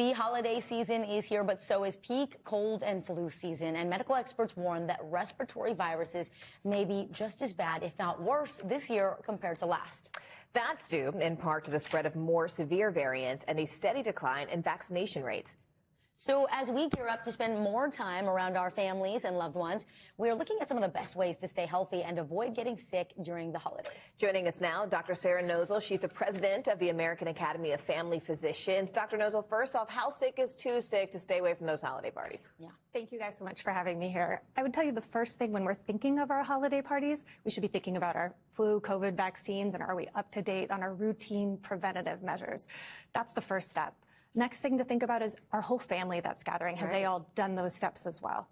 The holiday season is here, but so is peak cold and flu season. And medical experts warn that respiratory viruses may be just as bad, if not worse, this year compared to last. That's due in part to the spread of more severe variants and a steady decline in vaccination rates. So as we gear up to spend more time around our families and loved ones, we are looking at some of the best ways to stay healthy and avoid getting sick during the holidays. Joining us now, Dr. Sarah Nosal. She's the president of the American Academy of Family Physicians. Dr. Nosal, first off, how sick is too sick to stay away from those holiday parties? Yeah. Thank you guys so much for having me here. I would tell you the first thing when we're thinking of our holiday parties, we should be thinking about our flu, COVID vaccines, and are we up to date on our routine preventative measures? That's the first step. Next thing to think about is our whole family that's gathering. Have they all done those steps as well?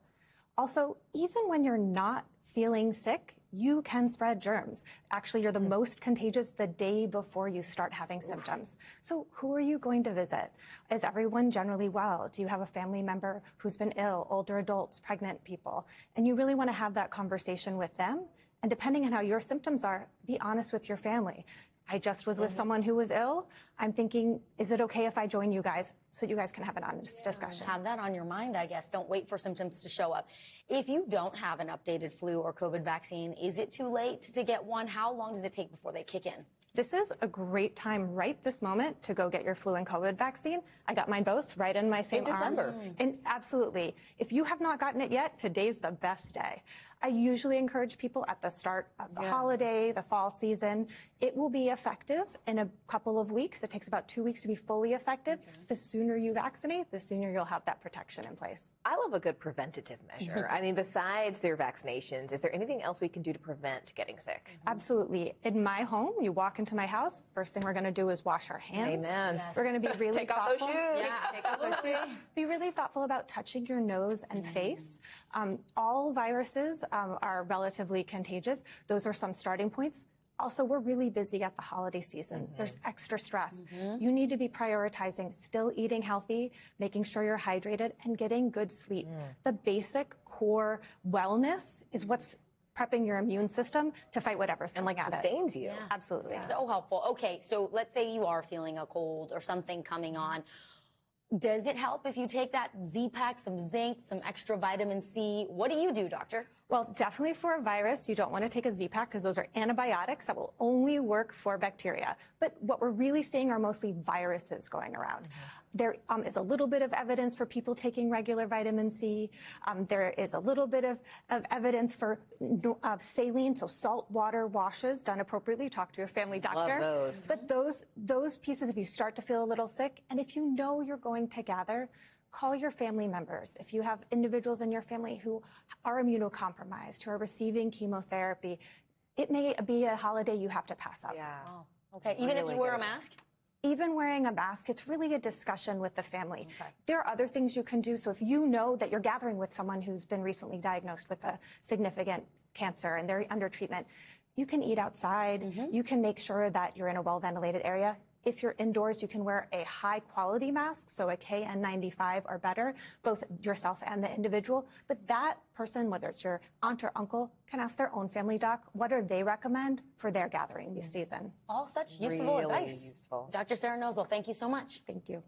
Also, even when you're not feeling sick, you can spread germs. Actually, you're the most contagious the day before you start having symptoms. So who are you going to visit? Is everyone generally well? Do you have a family member who's been ill, older adults, pregnant people? And you really want to have that conversation with them. And depending on how your symptoms are, be honest with your family. I just was with someone who was ill. I'm thinking, is it okay if I join you guys so that you guys can have an honest discussion? Have that on your mind, I guess. Don't wait for symptoms to show up. If you don't have an updated flu or COVID vaccine, is it too late to get one? How long does it take before they kick in? This is a great time right this moment to go get your flu and COVID vaccine. I got mine both right in my same arm. December. And absolutely. If you have not gotten it yet, today's the best day. I usually encourage people at the start of the holiday, the fall season. It will be effective in a couple of weeks. It takes about 2 weeks to be fully effective. The sooner you vaccinate, the sooner you'll have that protection in place. I love a good preventative measure. I mean, besides their vaccinations, is there anything else we can do to prevent getting sick? Absolutely. In my home, you walk into my house, first thing we're going to do is wash our hands. Amen. Yes. We're going to be really Take thoughtful. off those shoes. Yeah, take off those shoes. Be really thoughtful about touching your nose and face. All viruses are relatively contagious. Those are some starting points. Also, we're really busy at the holiday seasons. There's extra stress. You need to be prioritizing still eating healthy, making sure you're hydrated, and getting good sleep. The basic core wellness is what's prepping your immune system to fight whatever's coming at it. Sustains you. Yeah. Absolutely. So helpful. Okay, so let's say you are feeling a cold or something coming on. Does it help if you take that Z-Pack, some zinc, some extra vitamin C? What do you do, doctor? Well, definitely for a virus, you don't want to take a Z-Pack because those are antibiotics that will only work for bacteria. But what we're really seeing are mostly viruses going around. There is a little bit of evidence for people taking regular vitamin C. There is a little bit of evidence for saline, so salt water washes done appropriately. Talk to your family doctor. Love those. But those pieces, if you start to feel a little sick, and if you know you're going to gather, call your family members. If you have individuals in your family who are immunocompromised, who are receiving chemotherapy, it may be a holiday you have to pass up. Yeah. Oh, okay. Even if you wear a mask? Even wearing a mask, it's really a discussion with the family. Okay. There are other things you can do. So if you know that you're gathering with someone who's been recently diagnosed with a significant cancer and they're under treatment, you can eat outside. You can make sure that you're in a well-ventilated area. If you're indoors, you can wear a high-quality mask, so a KN95 or better, both yourself and the individual. But that person, whether it's your aunt or uncle, can ask their own family doc, what do they recommend for their gathering this season? All such useful Really advice. useful. Dr. Sarah Nosal, thank you so much. Thank you.